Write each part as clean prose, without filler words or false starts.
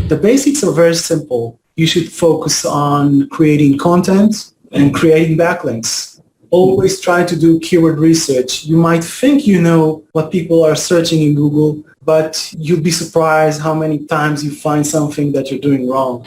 The basics are very simple. You should focus on creating content and creating backlinks. Always try to do keyword research. You might think you know what people are searching in Google, but you'll be surprised how many times you find something that you're doing wrong.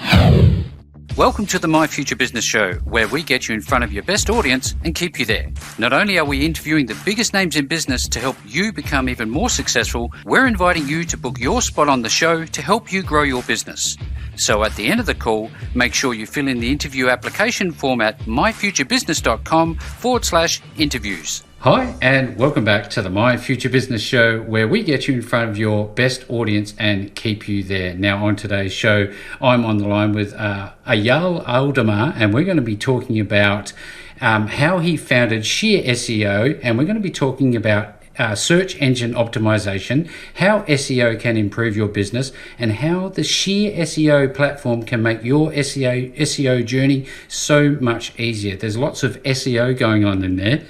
Welcome to the My Future Business Show, where we get you in front of your best audience and keep you there. Not only are we interviewing the biggest names in business to help you become even more successful, we're inviting you to book your spot on the show to help you grow your business. So at the end of the call, make sure you fill in the interview application form at myfuturebusiness.com/interviews. Hi, and welcome back to the My Future Business Show, where we get you in front of your best audience and keep you there. Now, on today's show, I'm on the line with Ayal Aldema, and we're going to be talking about how he founded Sheer SEO, and we're going to be talking about search engine optimization, how SEO can improve your business, and how the Sheer SEO platform can make your SEO journey so much easier. There's lots of SEO going on in there.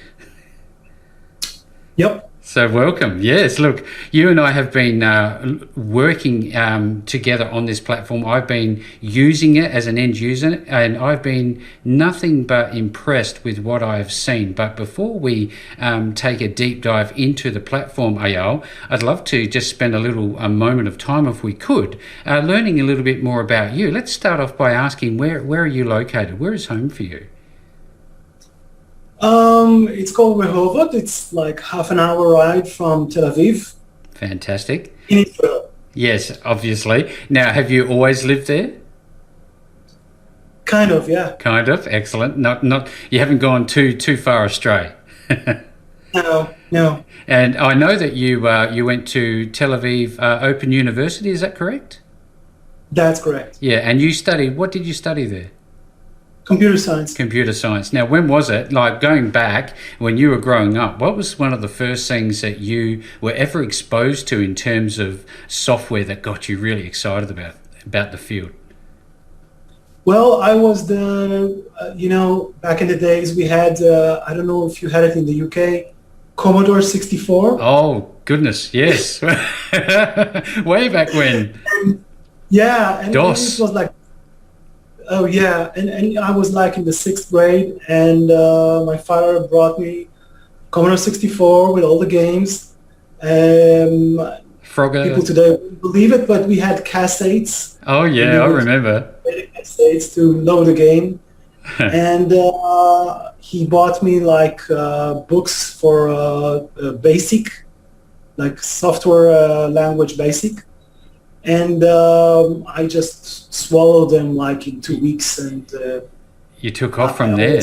Yep. So welcome. Yes, look, you and I have been working together on this platform. I've been using it as an end user, and I've been nothing but impressed with what I've seen. But before we take a deep dive into the platform, Ayal, I'd love to just spend a moment of time, if we could, learning a little bit more about you. Let's start off by asking, where are you located? Where is home for you? It's called Rehovot. It's like half an hour ride from Tel Aviv. Fantastic. In Israel. Yes, obviously. Now, have you always lived there? Kind of, yeah. Kind of. Excellent. Not. You haven't gone too far astray. No. And I know that you went to Tel Aviv Open University. Is that correct? That's correct. Yeah. And you studied. What did you study there? Computer science. Computer science. Now, when was it? Like, going back when you were growing up, what was one of the first things that you were ever exposed to in terms of software that got you really excited about the field? Well, I was back in the days we had, I don't know if you had it in the UK, Commodore 64. Oh, goodness, yes. Way back when. And DOS. it was like, oh yeah, and I was like in the 6th grade, and my father brought me Commodore 64 with all the games. Frogger. People today wouldn't believe it, but we had cassettes. Oh yeah, I remember. Cassettes to load a game, and he bought me like books for basic, like software language basic. And I just swallowed them like in 2 weeks, and you took off from there.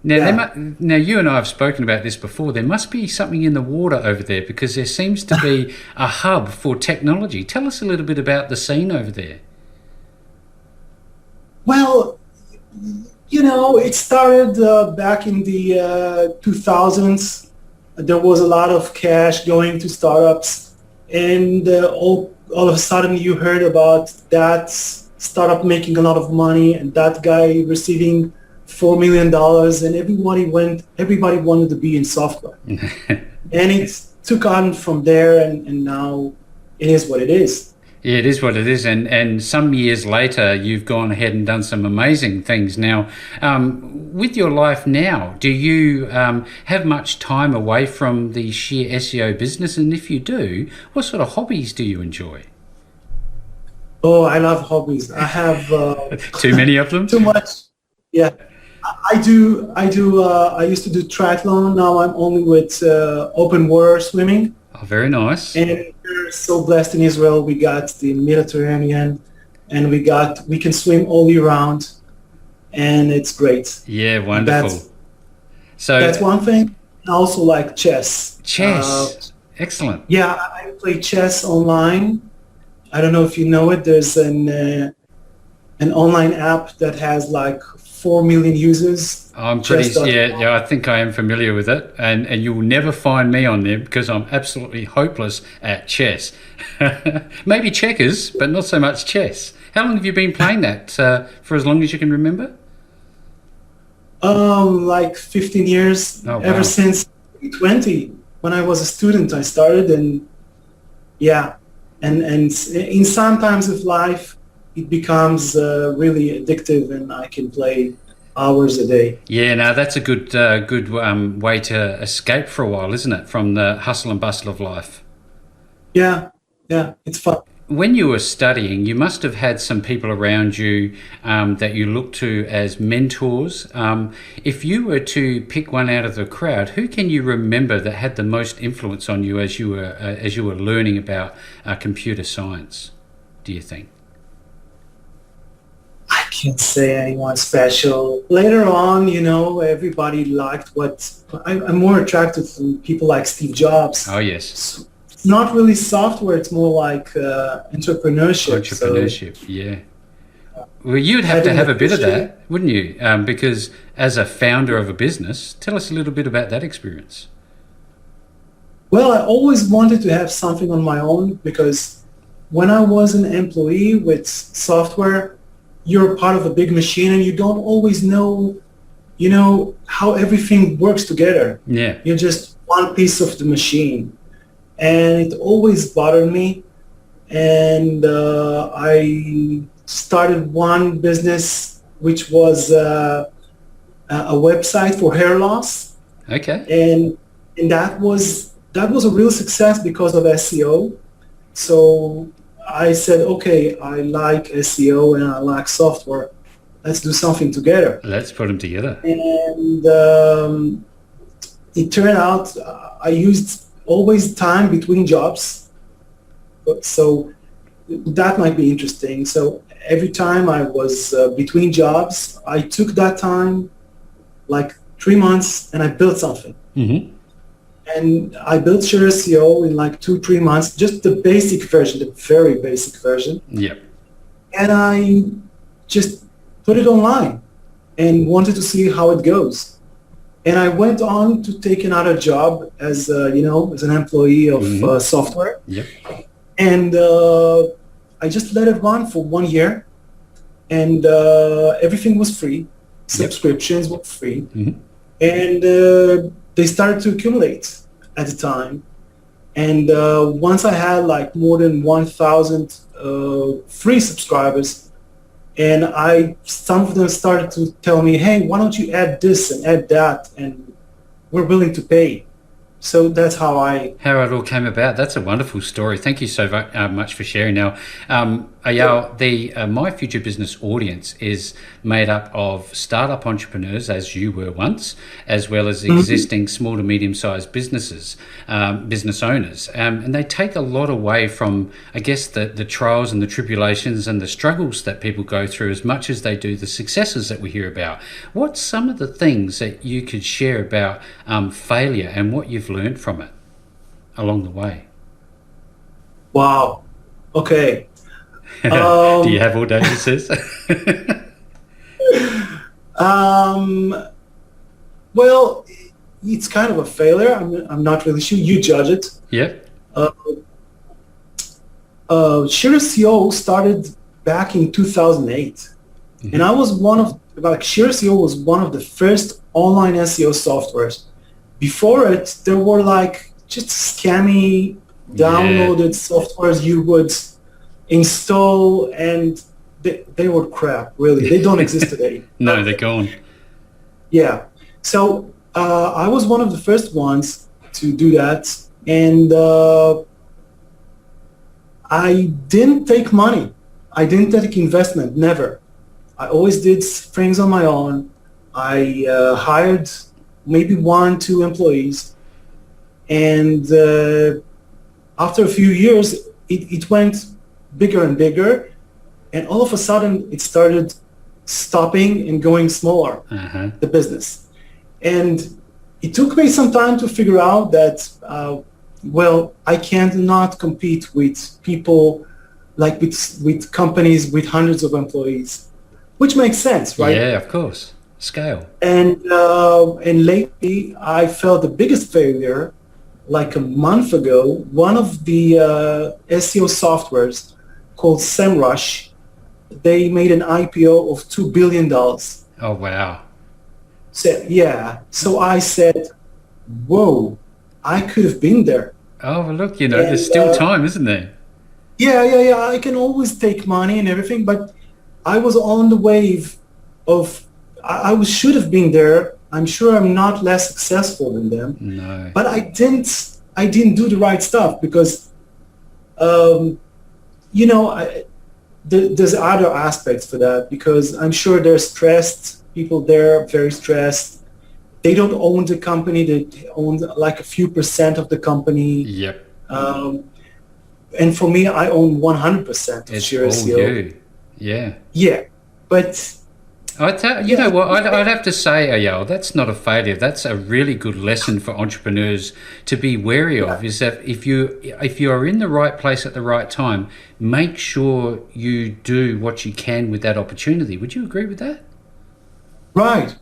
Now, you and I have spoken about this before. There must be something in the water over there, because there seems to be a hub for technology. Tell us a little bit about the scene over there. Well, it started back in the 2000s. There was a lot of cash going to startups, and all of a sudden you heard about that startup making a lot of money and that guy receiving $4 million, and everybody wanted to be in software. And it took on from there, and now it is what it is. Yeah, it is what it is. And some years later, you've gone ahead and done some amazing things. Now, with your life now, do you have much time away from the Sheer SEO business? And if you do, what sort of hobbies do you enjoy? Oh, I love hobbies. I have... Too many of them? Too much. Yeah. I do. I used to do triathlon. Now I'm only with open water swimming. Oh, very nice. And we're so blessed in Israel. We got the Mediterranean, and we can swim all year round, and it's great. Yeah, wonderful. That's one thing. I also like chess. Chess. Excellent. Yeah, I play chess online. I don't know if you know it. There's an online app that has like 4 million users. I think I am familiar with it, and you will never find me on there because I'm absolutely hopeless at chess. Maybe checkers, but not so much chess. How long have you been playing that? For as long as you can remember? Like 15 years. Oh, wow. Ever since 20, when I was a student, I started, and in some times of life, it becomes really addictive, and I can play hours a day. Yeah, no, that's a good way to escape for a while, isn't it, from the hustle and bustle of life? Yeah, yeah, it's fun. When you were studying, you must have had some people around you that you looked to as mentors. If you were to pick one out of the crowd, who can you remember that had the most influence on you as you were learning about computer science? Do you think? I can't say anyone special. Later on, everybody liked I'm more attracted to people like Steve Jobs. Oh yes, So it's not really software; it's more like entrepreneurship. entrepreneurship. So, Yeah. Well, you'd have to having have a a bit of vision. that, wouldn't you? Because as a founder of a business, tell us a little bit about that experience. Well, I always wanted to have something on my own because when I was an employee with software, you're part of a big machine and you don't always know, how everything works together. Yeah. You're just one piece of the machine. And it always bothered me. And I started one business, which was a website for hair loss. Okay. And that was a real success because of SEO. So I said, okay, I like SEO and I like software. Let's do something together. Let's put them together. And it turned out I used always time between jobs. So that might be interesting. So every time I was between jobs, I took that time, like 3 months, and I built something. Mm-hmm. And I built Sure SEO in like 2-3 months, just the basic version, the very basic version. Yep. And I just put it online and wanted to see how it goes. And I went on to take another job as as an employee of software. Yep. And I just let it run for 1 year, and everything was free. Subscriptions were free, and they started to accumulate at the time. And once I had like more than 1,000 free subscribers, and some of them started to tell me, "Hey, why don't you add this and add that, and we're willing to pay." So that's how it all came about. That's a wonderful story. Thank you so much for sharing. Now, Ayal, the My Future Business audience is made up of startup entrepreneurs, as you were once, as well as existing small to medium-sized businesses, business owners. And they take a lot away from, I guess, the trials and the tribulations and the struggles that people go through as much as they do the successes that we hear about. What's some of the things that you could share about failure and what you've learned from it along the way? Wow. Okay. Do you have audacious? Well, it's kind of a failure. I'm not really sure. You judge it. Yep. Sure SEO started back in 2008, and I was Sure SEO was one of the first online SEO softwares. Before it, there were like just scammy downloaded softwares you would install, and they were crap, really. They don't exist today. No, they're gone. Yeah. So I was one of the first ones to do that, and I didn't take money. I didn't take investment, never. I always did things on my own. I hired maybe 1-2 employees, and after a few years, it went bigger and bigger, and all of a sudden it started stopping and going smaller, the business. And it took me some time to figure out that, I can't not compete with people, like with companies with hundreds of employees, which makes sense, right? Yeah, of course. Scale. And lately, I felt the biggest failure. Like a month ago, one of the SEO softwares called SEMrush, they made an IPO of $2 billion. Oh, wow. So I said, whoa, I could have been there. Oh, well, look, there's still time, isn't there? Yeah. I can always take money and everything, but I was on the wave of should have been there. I'm sure I'm not less successful than them, No. but I didn't do the right stuff because um, you know there's other aspects for that because I'm sure they're stressed. People there are very stressed. They don't own the company. They own like a few percent of the company. Yep. Um, and for me, I own 100% of It's Share all SEO. you. Yeah. Yeah, but You know yeah, what? I'd have to say, Ayal, that's not a failure. That's a really good lesson for entrepreneurs to be wary yeah, of. Is that if you are in the right place at the right time, make sure you do what you can with that opportunity. Would you agree with that? right.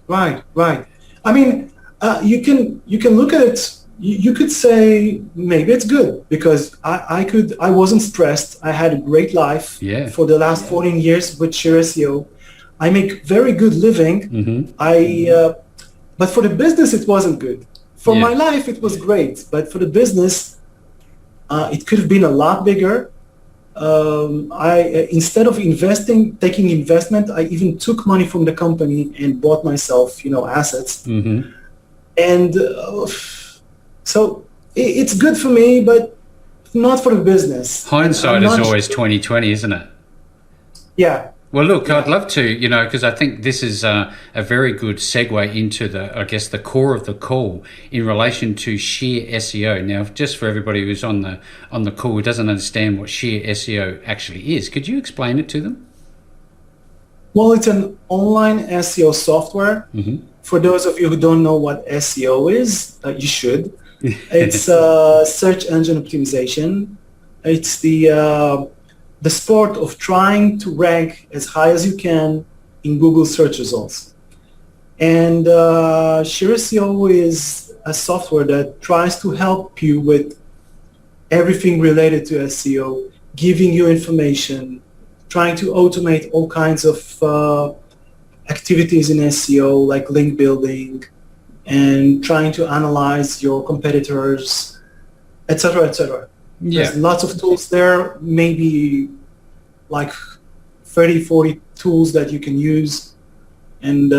I mean, you can look at it. You could say maybe it's good because I wasn't stressed. I had a great life Yeah. for the last 14 years with Share SEO. I make very good living. Mm-hmm. But for the business, it wasn't good. For my Yeah. life, it was great, but for the business, it could have been a lot bigger. I instead of taking investment, I even took money from the company and bought myself, assets. Mm-hmm. And so it's good for me, but not for the business. And I'm Hindsight is not. always 20/20, isn't it? Yeah, Well, look, I'd yeah, love to, because I think this is a very good segue into I guess, the core of the call in relation to sheer SEO. Now, just for everybody who's on the call who doesn't understand what sheer SEO actually is, could you explain it to them? well, it's an online SEO software. Mm-hmm. For those of you who don't know what SEO is, you should. It's search engine optimization. It's the sport of trying to rank as high as you can in Google search results. And Share SEO is a software that tries to help you with everything related to SEO, giving you information, trying to automate all kinds of activities in SEO like link building and trying to analyze your competitors, etc., etc. Yeah. There's lots of tools there, maybe like 30, 40 tools that you can use, and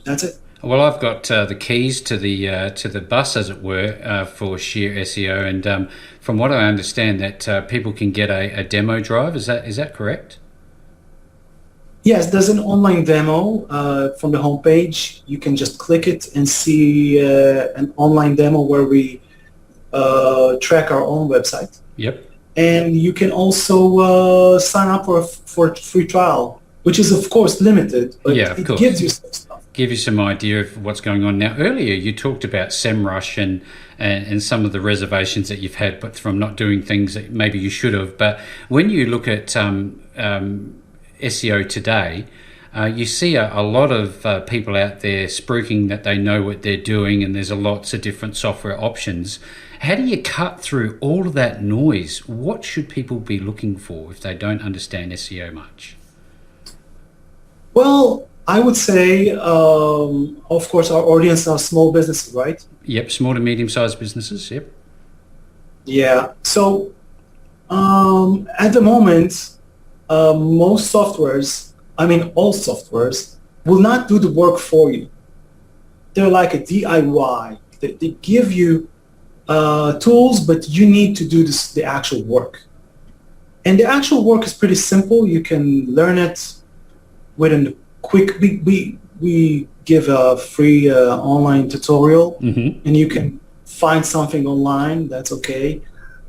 that's it. Well, I've got the keys to the bus, as it were, for sheer SEO, and from what I understand, that people can get a demo drive. Is that correct? Yes, there's an online demo from the homepage. You can just click it and see an online demo where we track our own website. Yep. And you can also sign up for a free trial, which is of course limited, but Yeah, of it gives course. you some stuff. Give you some idea of what's going on. Now, earlier you talked about SEMrush and some of the reservations that you've had, but from not doing things that maybe you should have. But when you look at SEO today, you see a lot of people out there spruiking that they know what they're doing, and there's lots of different software options. How do you cut through all of that noise? What should people be looking for if they don't understand SEO much? Well, I would say, of course, our audience are small businesses, right? Yep, small to medium-sized businesses. Yep. Yeah. So at the moment, most softwares, I mean all softwares, will not do the work for you. They're like a DIY. They give you tools, but you need to do the actual work. And the actual work is pretty simple. You can learn it within the quick. We give a free online tutorial, Mm-hmm. and you can find something online. That's okay.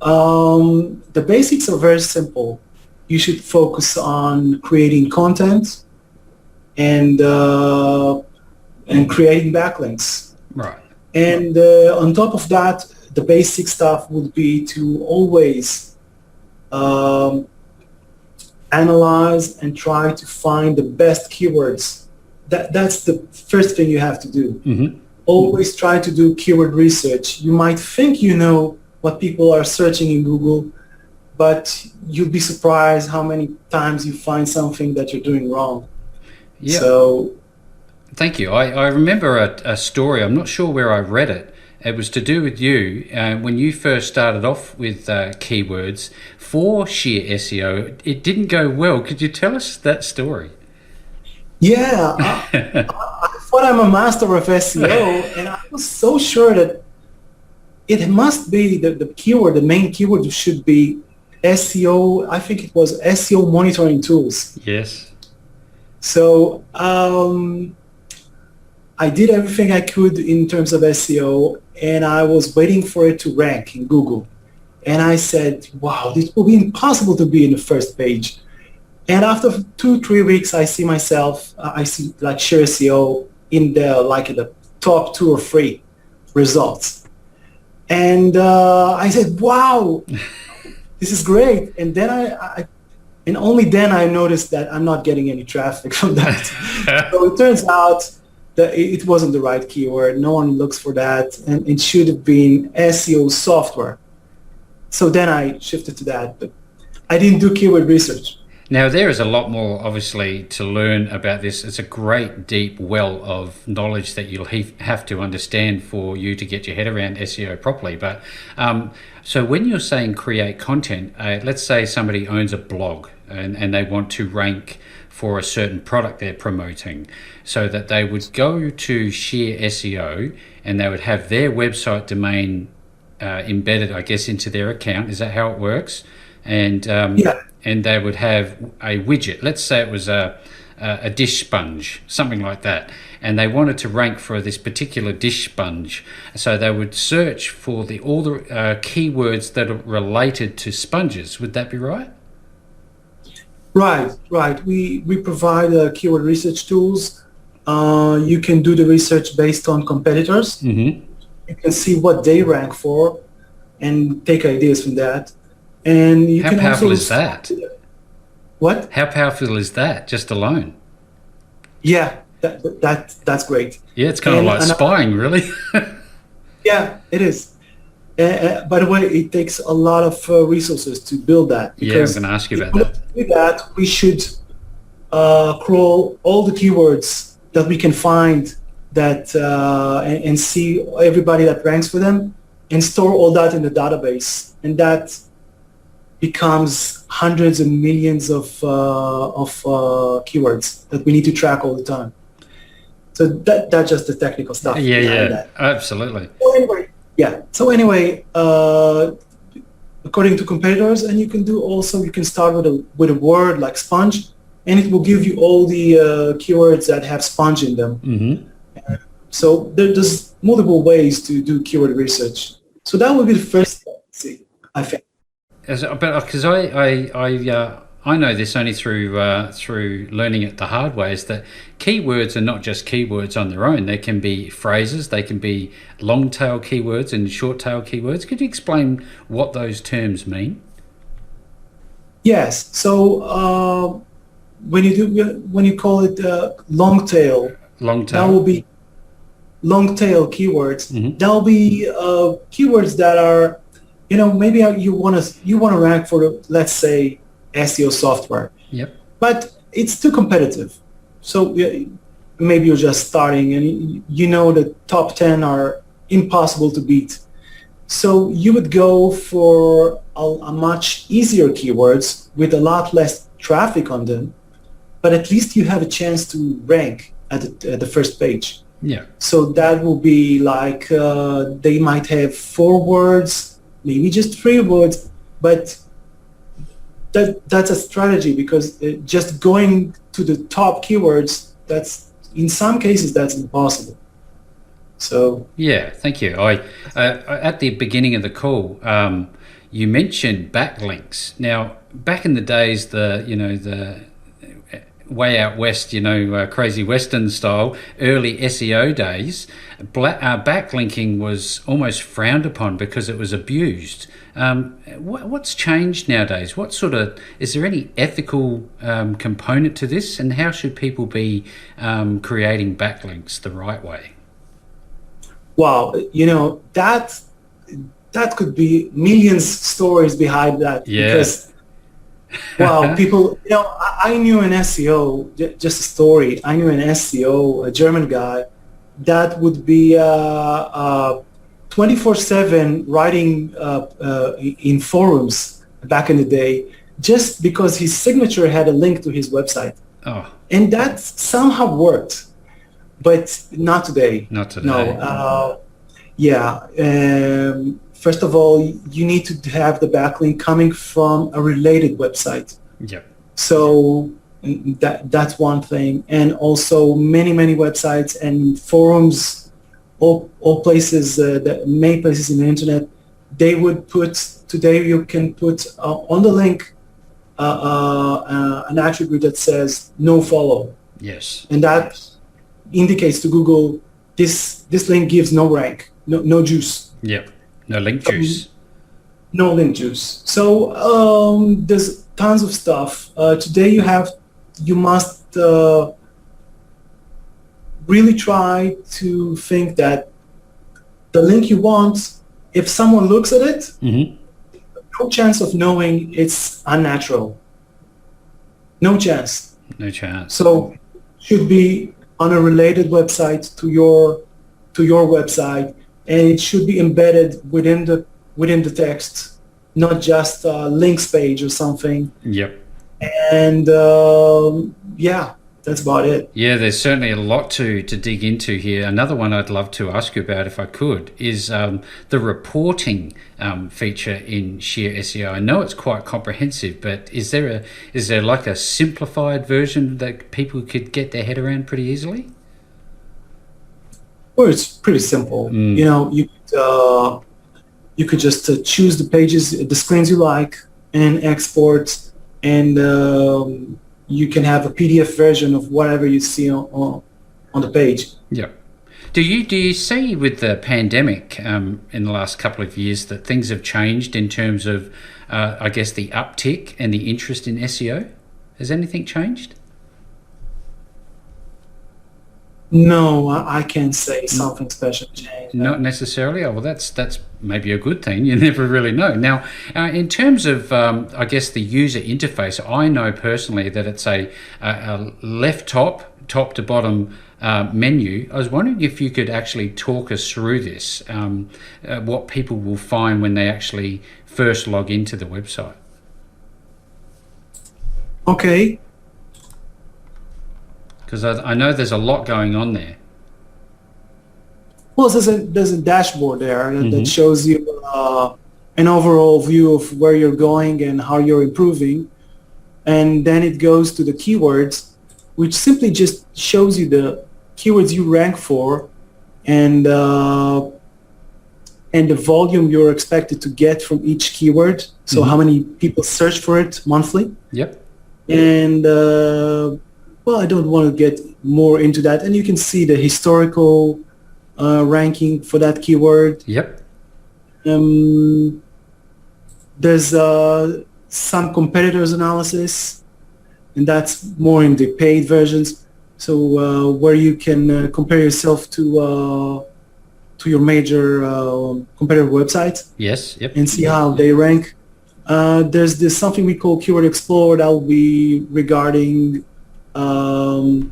The basics are very simple. You should focus on creating content and creating backlinks. Right. And on top of that, the basic stuff would be to always um, analyze and try to find the best keywords. That's the first thing you have to do. Mm-hmm. Always try to do keyword research. You might think you know what people are searching in Google, but you'll be surprised how many times you find something that you're doing wrong. Yeah. So Thank you. I remember a story. I'm not sure where I read it, It was to do with you when you first started off with keywords for sheer SEO. It didn't go well. Could you tell us that story? Yeah, I thought I'm a master of SEO, and I was so sure that it must be the keyword, the main keyword should be SEO. I think it was SEO monitoring tools. Yes. So I did everything I could in terms of SEO, and I was waiting for it to rank in Google. And I said, wow, this will be impossible to be in the first page. And after 2-3 weeks, I see myself, I see like Share SEO in the top 2 or 3 results. And I said, wow, this is great. And then and only then I noticed that I'm not getting any traffic from that. So it turns out that it wasn't the right keyword. No one looks for that. And it should have been SEO software. So then I shifted to that, but I didn't do keyword research. Now, there is a lot more, obviously, to learn about this. It's a great, deep well of knowledge that you'll have to understand for you to get your head around SEO properly. But so when you're saying create content, let's say somebody owns a blog and they want to rank for a certain product they're promoting, so that they would go to Share SEO and they would have their website domain embedded, I guess, into their account. Is that how it works? And Yeah. And they would have a widget. Let's say it was a dish sponge, something like that, and they wanted to rank for this particular dish sponge. So they would search for all the keywords that are related to sponges. Would that be right? Right. We provide keyword research tools. You can do the research based on competitors. Mm-hmm. You can see what they rank for and take ideas from that. And you How can powerful also is that? What? How powerful is that, just alone? Yeah, that's great. Yeah, it's kind of like spying, really. Yeah, it is. By the way, it takes a lot of resources to build that. Yeah, I'm going to ask you about that. To do that, we should crawl all the keywords that we can find that and see everybody that ranks for them and store all that in the database. And that becomes hundreds and millions of keywords that we need to track all the time. So that's just the technical stuff. Yeah, absolutely. So anyway, according to competitors, and you can start with a word like sponge, and it will give you all the keywords that have sponge in them. Mm-hmm. So there's multiple ways to do keyword research. So that would be the first thing, I think. But because I know this only through learning it the hard way, is that keywords are not just keywords on their own. They can be phrases, they can be long tail keywords and short tail keywords. Could you explain what those terms mean? Yes. So when you call it long tail, that will be long tail keywords. Mm-hmm. That will be keywords that are, maybe you want to rank for, let's say, SEO software. Yep. But it's too competitive. So maybe you're just starting and the top 10 are impossible to beat. So you would go for a much easier keywords with a lot less traffic on them, but at least you have a chance to rank at the first page. Yeah. So that will be like they might have 4 words, maybe just 3 words, but that's a strategy, because just going to the top keywords, that's in some cases that's impossible. So yeah, thank you. I at the beginning of the call, you mentioned backlinks. Now, back in the days, the way out west, crazy Western style, early SEO days, backlinking was almost frowned upon because it was abused. What's changed nowadays? Is there any ethical component to this, and how should people be creating backlinks the right way? Wow, that could be millions stories behind that. Yeah. Because, wow, people, I knew an SEO, just a story. I knew an SEO, a German guy, that would be 24/7 writing in forums back in the day, just because his signature had a link to his website. Oh, And that somehow worked, but not today. not today. No. Yeah. First of all, you need to have the backlink coming from a related website. Yep. So that's one thing. And also many websites and forums, all places, the main places in the internet, they would put, today you can put on the link an attribute that says no follow. Yes. And that indicates to Google, this link gives no rank, no juice. Yep. No link juice. No link juice. So there's tons of stuff. Today you must really try to think that the link you want, if someone looks at it, no chance of knowing it's unnatural. No chance. No chance. So should be on a related website to your website, and it should be embedded within the text, not just a links page or something. Yep. And yeah, that's about it. Yeah, there's certainly a lot to dig into here. Another one I'd love to ask you about, if I could, is the reporting feature in Sheer SEO. I know it's quite comprehensive, but is there like a simplified version that people could get their head around pretty easily? Well, it's pretty simple. You know, you could just choose the pages, the screens you like, and export, and you can have a PDF version of whatever you see on the page. Yeah. Do you see with the pandemic in the last couple of years that things have changed in terms of, I guess, the uptick and the interest in SEO? Has anything changed? No, I can't say something special changed. Not necessarily. Oh, well, that's maybe a good thing. You never really know. Now, in terms of, I guess, the user interface, I know personally that it's a left top to bottom menu. I was wondering if you could actually talk us through this, what people will find when they actually first log into the website. Okay. Because I know there's a lot going on there. Well, there's a dashboard there that shows you an overall view of where you're going and how you're improving. And then it goes to the keywords, which simply just shows you the keywords you rank for and the volume you're expected to get from each keyword. So how many people search for it monthly. Yep. And well, I don't want to get more into that. And you can see the historical ranking for that keyword. Yep. There's some competitors analysis, and that's more in the paid versions. So where you can compare yourself to your major competitor websites. Yes. Yep. And see how they rank. There's something we call Keyword Explorer that will be regarding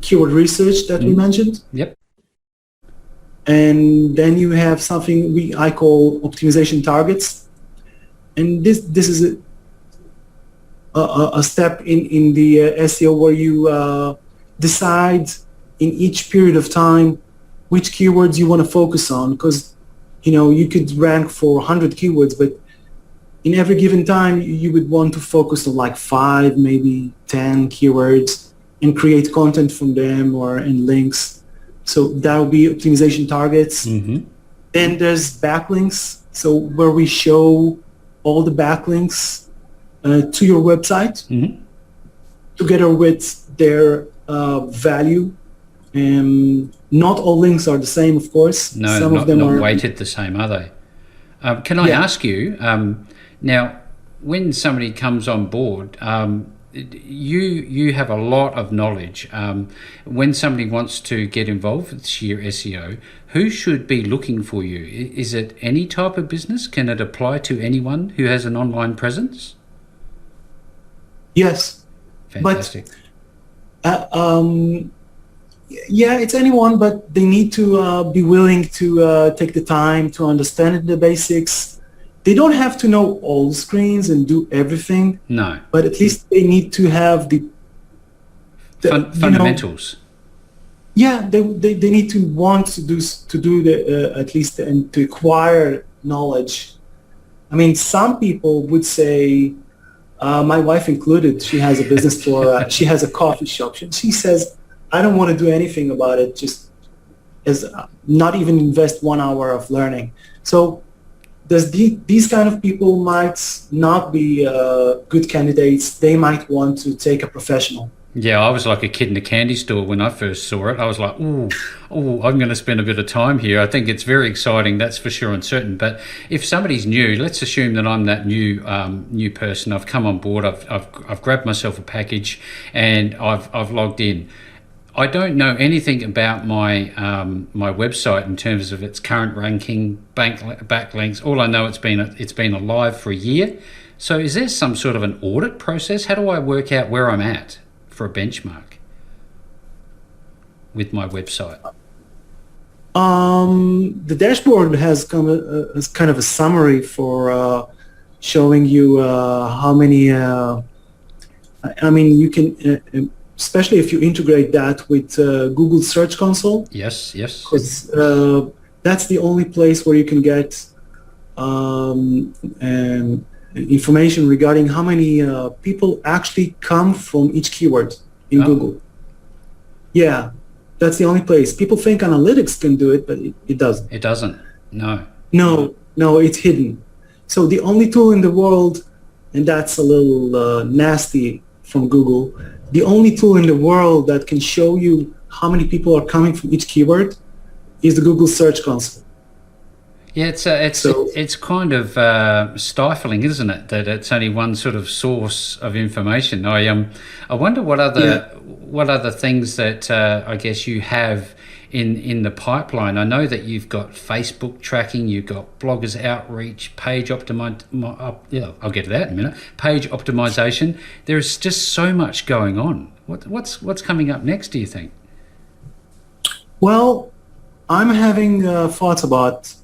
keyword research that we mentioned. Yep. And then you have something I call optimization targets. And this is a step in the SEO where you decide in each period of time which keywords you want to focus on, because you could rank for 100 keywords, but in every given time you would want to focus on like 5, maybe 10 keywords and create content from them and links. So that will be optimization targets. Then there's backlinks, so where we show all the backlinks to your website together with their value. Not all links are the same, of course. No, some of them not are weighted the same, are they? Can I ask you, now, when somebody comes on board, you have a lot of knowledge. When somebody wants to get involved with Sheer SEO, who should be looking for you? Is it any type of business? Can it apply to anyone who has an online presence? Yes. Fantastic. But Yeah, it's anyone, but they need to be willing to take the time to understand the basics. They don't have to know all screens and do everything, No. but at least they need to have Fundamentals. Yeah, they need to want to do the at least and to acquire knowledge. I mean, some people would say, my wife included, she has a business she has a coffee shop. She says, I don't want to do anything about it, just as not even invest 1 hour of learning. So these kind of people might not be good candidates. They might want to take a professional. Yeah, I was like a kid in a candy store when I first saw it. I was like, ooh, I'm going to spend a bit of time here. I think it's very exciting, that's for sure and certain. But if somebody's new, let's assume that I'm that new person. I've come on board. I've grabbed myself a package, and I've logged in. I don't know anything about my my website in terms of its current ranking, backlinks. All I know, it's been alive for a year. So is there some sort of an audit process? How do I work out where I'm at for a benchmark with my website? The dashboard has come as kind of a summary for showing you how many. I mean, you can, especially if you integrate that with Google Search Console. Yes. Because that's the only place where you can get information regarding how many people actually come from each keyword in Google. Yeah, that's the only place. People think analytics can do it, but it doesn't. It doesn't. No, it's hidden. So the only tool in the world, and that's a little nasty from Google, the only tool in the world that can show you how many people are coming from each keyword is the Google Search Console. Yeah, it's kind of stifling, isn't it? That it's only one sort of source of information. I wonder what other things that I guess you have in the pipeline. I know that you've got Facebook tracking, you've got bloggers outreach, page I'll get to that in a minute. Page optimization. There is just so much going on. What's coming up next, do you think? Well, I'm having thoughts about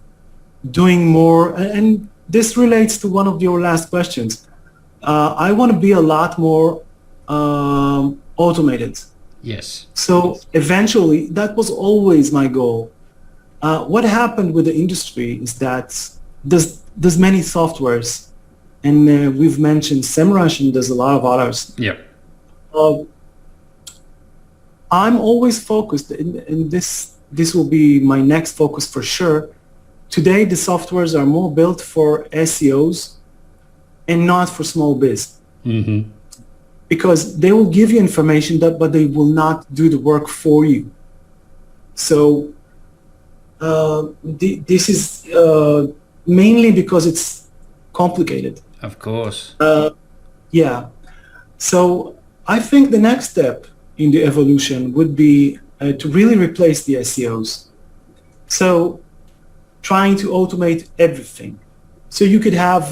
doing more, and this relates to one of your last questions. I want to be a lot more automated. Yes. So eventually, that was always my goal. What happened with the industry is that there's many softwares, and we've mentioned SEMrush, and there's a lot of others. Yep. I'm always focused, and this will be my next focus for sure. Today, the softwares are more built for SEOs and not for small biz. Mm-hmm. Because they will give you information, but they will not do the work for you. So this is mainly because it's complicated. Of course. Yeah. So I think the next step in the evolution would be to really replace the SEOs. So trying to automate everything. So you could have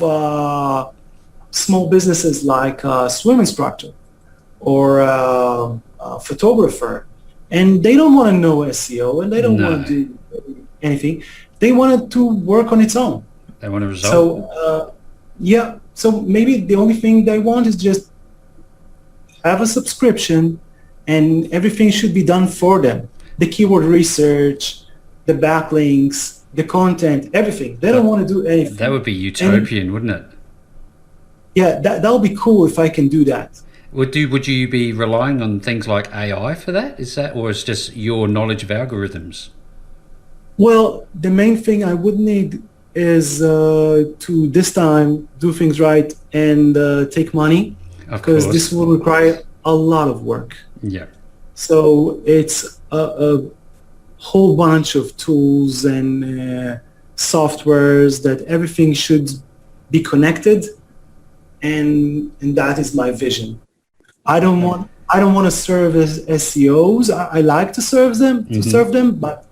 small businesses like a swim instructor or a photographer, and they don't want to know SEO, and they don't want to do anything. They want it to work on its own. They want a result. So so maybe the only thing they want is just have a subscription, and everything should be done for them. The keyword research, the backlinks, the content, everything. They don't want to do anything. That would be utopian, wouldn't it? Yeah, that would be cool if I can do that. Would you be relying on things like AI for that? Is that, or is just your knowledge of algorithms? Well, the main thing I would need is to this time do things right and take money, because this will require a lot of work. Yeah. So it's a whole bunch of tools and softwares that everything should be connected, and that is my vision. I don't want to serve as SEOs. I like to serve them, but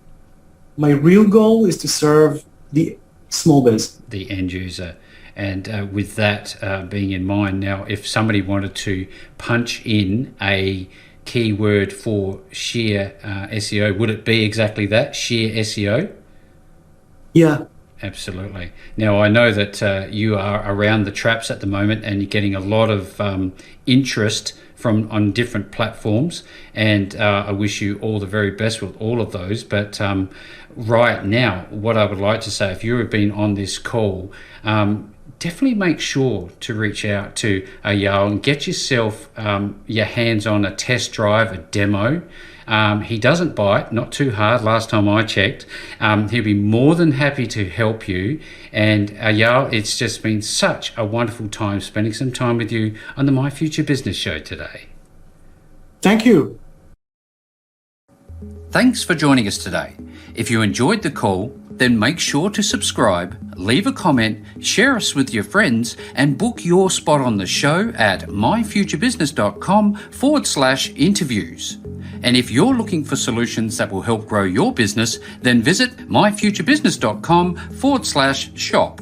my real goal is to serve the small biz, the end user. And with that being in mind, now if somebody wanted to punch in a keyword for sheer SEO. Would it be exactly that, sheer SEO? Yeah. Absolutely. Now, I know that you are around the traps at the moment and you're getting a lot of interest from on different platforms, and I wish you all the very best with all of those. But right now, what I would like to say, if you have been on this call, definitely make sure to reach out to Ayal and get yourself your hands on a test drive, a demo. He doesn't bite, not too hard last time I checked. He'll be more than happy to help you. And Ayal, it's just been such a wonderful time spending some time with you on the My Future Business show today. Thank you. Thanks for joining us today. If you enjoyed the call, then make sure to subscribe, leave a comment, share us with your friends, and book your spot on the show at myfuturebusiness.com/interviews. And if you're looking for solutions that will help grow your business, then visit myfuturebusiness.com/shop.